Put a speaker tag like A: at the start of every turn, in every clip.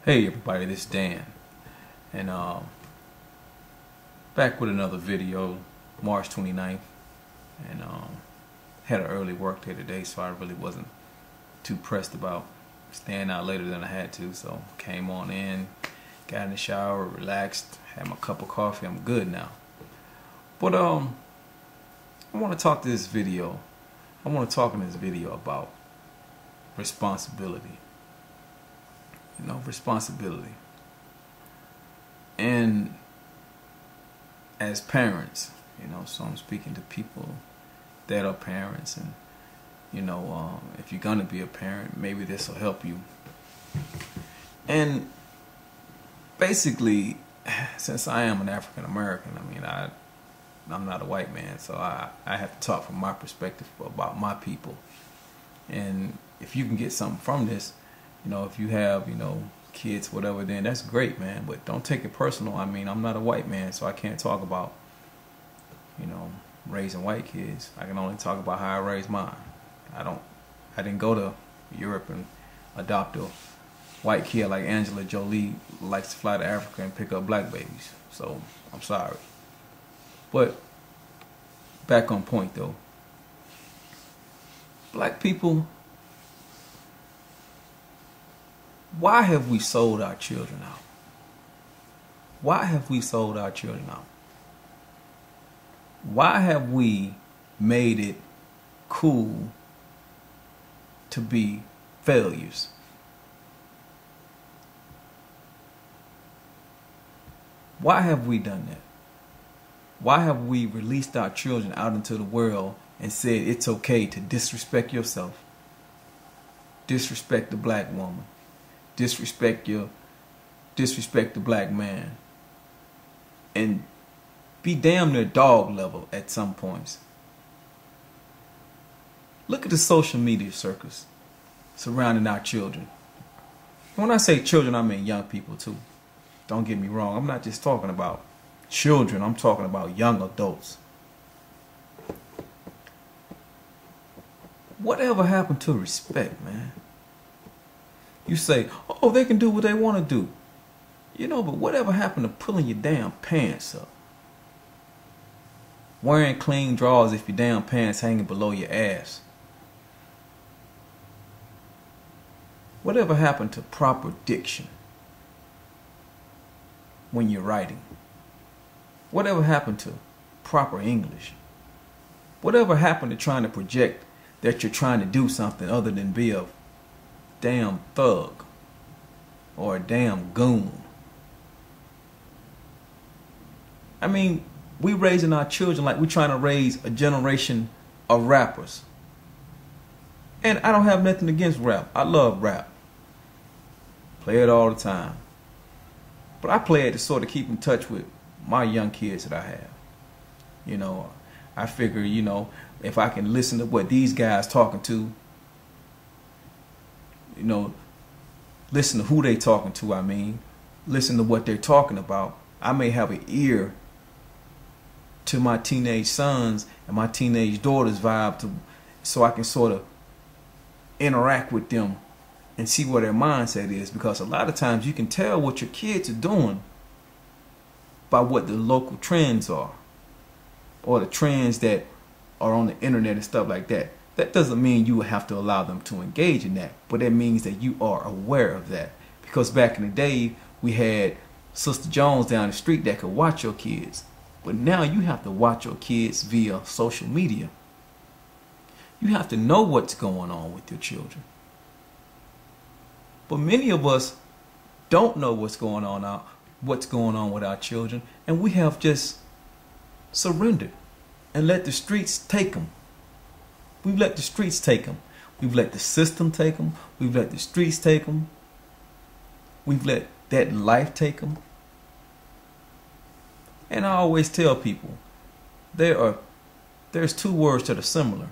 A: Hey everybody, this is Dan, and back with another video, March 29th, and had an early work day today, so I really wasn't too pressed about staying out later than I had to, so came on in, got in the shower, relaxed, had my cup of coffee. I'm good now. But I want to talk in this video about responsibility. Responsibility. And as parents, so I'm speaking to people that are parents, and if you're gonna be a parent, maybe this will help you. And basically, since I am an African American, I'm not a white man, so I have to talk from my perspective about my people. And if you can get something from this, if you have, kids, whatever, then that's great, man. But don't take it personal. I'm not a white man, so I can't talk about, raising white kids. I can only talk about how I raised mine. I didn't go to Europe and adopt a white kid like Angela Jolie likes to fly to Africa and pick up black babies. So I'm sorry. But back on point though. Black people, why have we sold our children out? Why have we sold our children out? Why have we made it cool to be failures? Why have we done that? Why have we released our children out into the world and said it's okay to disrespect yourself, disrespect the black woman, disrespect the black man, and be damn near dog level at some points? Look at the social media circus surrounding our children. When I say children, I mean young people too. Don't get me wrong. I'm not just talking about children. I'm talking about young adults. Whatever happened to respect, man? You say, oh, they can do what they want to do. But whatever happened to pulling your damn pants up? Wearing clean drawers if your damn pants hanging below your ass? Whatever happened to proper diction when you're writing? Whatever happened to proper English? Whatever happened to trying to project that you're trying to do something other than be a damn thug or a damn goon? We raising our children like we're trying to raise a generation of rappers. And I don't have nothing against rap. I love rap. Play it all the time. But I play it to sort of keep in touch with my young kids that I have. I figure, if I can listen to what these guys talking to, listen to who they talking to, listen to what they're talking about, I may have an ear to my teenage sons and my teenage daughters' vibe, so I can sort of interact with them and see what their mindset is. Because a lot of times you can tell what your kids are doing by what the local trends are, or the trends that are on the internet and stuff like that. That doesn't mean you have to allow them to engage in that, but it means that you are aware of that. Because back in the day, we had Sister Jones down the street that could watch your kids. But now you have to watch your kids via social media. You have to know what's going on with your children. But many of us don't know what's going on with our children, and we have just surrendered and let the streets take them. We've let the streets take them. We've let the system take them. We've let the streets take them. We've let that life take them. And I always tell people, there's two words that are similar.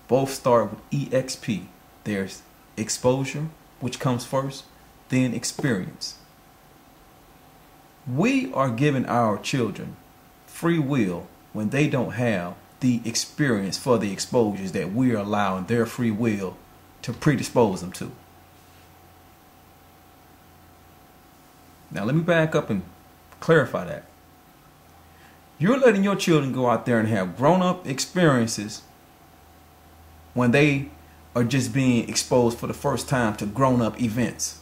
A: Both start with EXP. There's exposure, which comes first, then experience. We are giving our children free will when they don't have the experience for the exposures that we're allowing their free will to predispose them to. Now let me back up and clarify that. You're letting your children go out there and have grown-up experiences when they are just being exposed for the first time to grown-up events,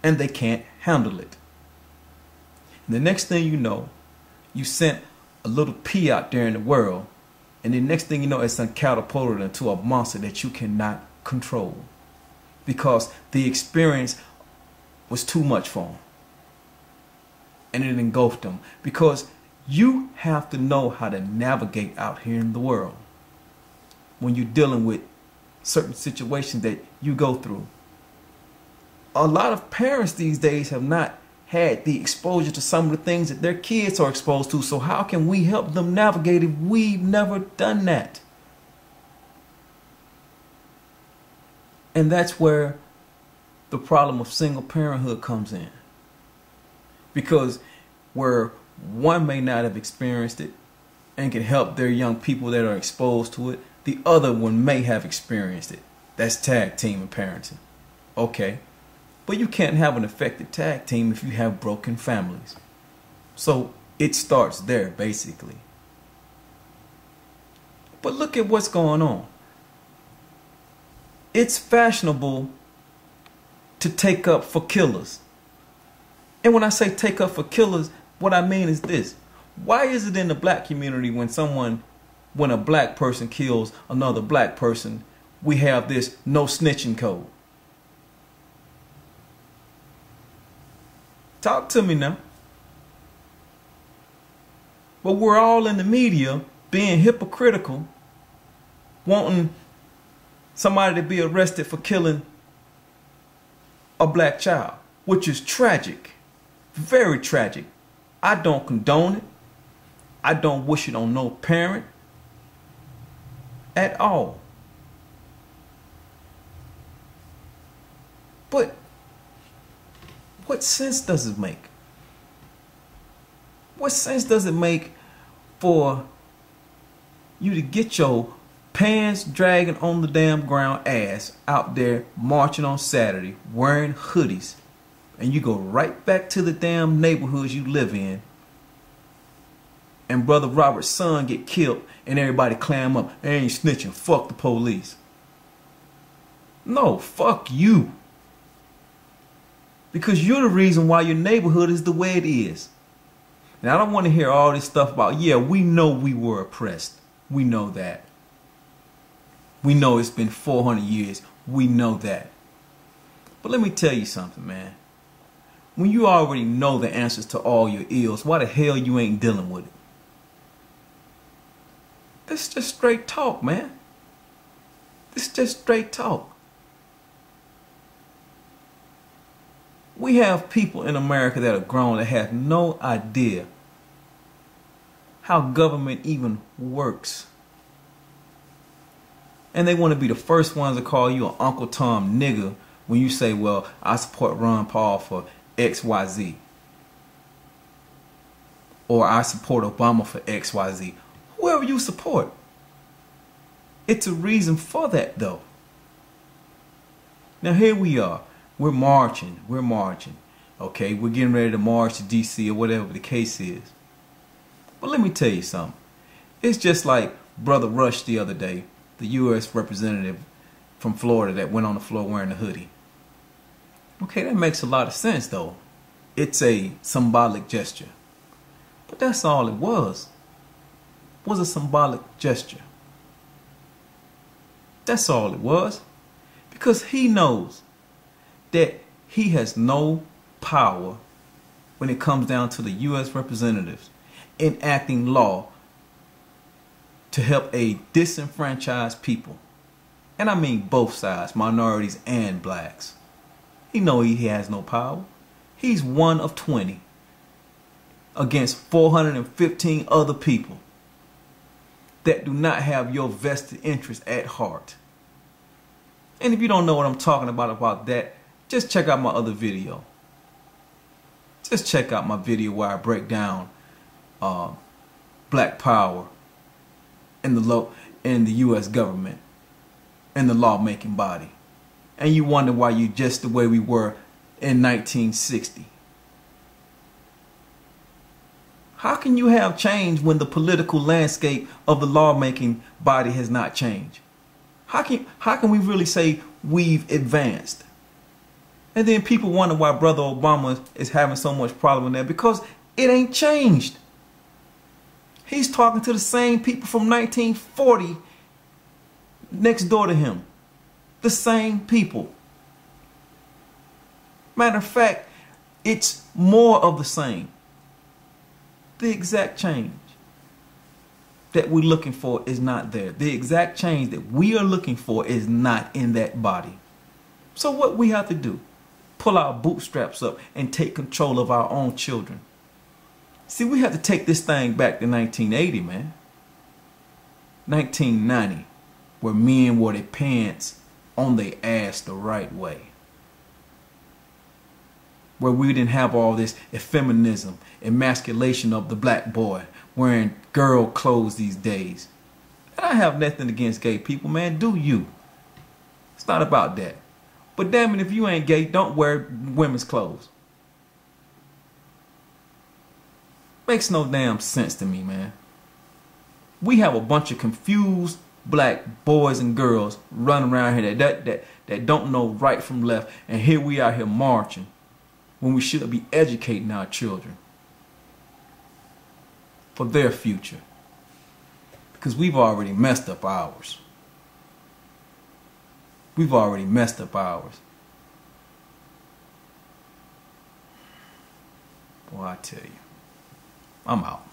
A: and they can't handle it. And the next thing you know, you sent a little pea out there in the world, and the next thing you know, it's catapulted into a monster that you cannot control because the experience was too much for them, and it engulfed them. Because you have to know how to navigate out here in the world when you're dealing with certain situations that you go through. A lot of parents these days have not had the exposure to some of the things that their kids are exposed to. So how can we help them navigate if we've never done that? And that's where the problem of single parenthood comes in. Because where one may not have experienced it and can help their young people that are exposed to it, the other one may have experienced it. That's tag team and parenting. Okay. But you can't have an effective tag team if you have broken families. So it starts there, basically. But look at what's going on. It's fashionable to take up for killers. And when I say take up for killers, what I mean is this. Why is it in the black community when a black person kills another black person, we have this no snitching code? Talk to me now. But we're all in the media being hypocritical, wanting somebody to be arrested for killing a black child, which is tragic, very tragic. I don't condone it. I don't wish it on no parent at all. But what sense does it make? What sense does it make for you to get your pants dragging on the damn ground ass out there marching on Saturday wearing hoodies, and you go right back to the damn neighborhoods you live in, and Brother Robert's son get killed and everybody clam up, they ain't snitching, fuck the police? No, fuck you. Because you're the reason why your neighborhood is the way it is. And I don't want to hear all this stuff about, yeah, we know we were oppressed. We know that. We know it's been 400 years. We know that. But let me tell you something, man. When you already know the answers to all your ills, why the hell you ain't dealing with it? This is just straight talk, man. This is just straight talk. We have people in America that are grown that have no idea how government even works. And they want to be the first ones to call you an Uncle Tom nigger when you say, well, I support Ron Paul for XYZ. Or I support Obama for XYZ. Whoever you support. It's a reason for that, though. Now here we are. We're marching. Okay, we're getting ready to march to DC or whatever the case is. But let me tell you something. It's just like Brother Rush the other day, the U.S. representative from Florida that went on the floor wearing a hoodie. Okay, that makes a lot of sense, though. It's a symbolic gesture. But that's all it was a symbolic gesture. That's all it was. Because he knows that he has no power when it comes down to the U.S. representatives enacting law to help a disenfranchised people. And I mean both sides, minorities and blacks. He knows he has no power. He's one of 20 against 415 other people that do not have your vested interest at heart. And if you don't know what I'm talking about that, just check out my other video. Just check out my video where I break down black power in the U.S. government and the lawmaking body. And you wonder why you just the way we were in 1960. How can you have change when the political landscape of the lawmaking body has not changed? How can we really say we've advanced? And then people wonder why Brother Obama is having so much problem with that, because it ain't changed. He's talking to the same people from 1940 next door to him. The same people. Matter of fact, it's more of the same. The exact change that we're looking for is not there. The exact change that we are looking for is not in that body. So what we have to do? Pull our bootstraps up and take control of our own children. See, we have to take this thing back to 1980, man. 1990, where men wore their pants on their ass the right way. Where we didn't have all this effeminism, emasculation of the black boy wearing girl clothes these days. And I have nothing against gay people, man. Do you? It's not about that. But damn it, if you ain't gay, don't wear women's clothes. Makes no damn sense to me, man. We have a bunch of confused black boys and girls running around here that don't know right from left, and here we are here marching when we should be educating our children for their future, because we've already messed up ours. We've already messed up ours. Boy, I tell you, I'm out.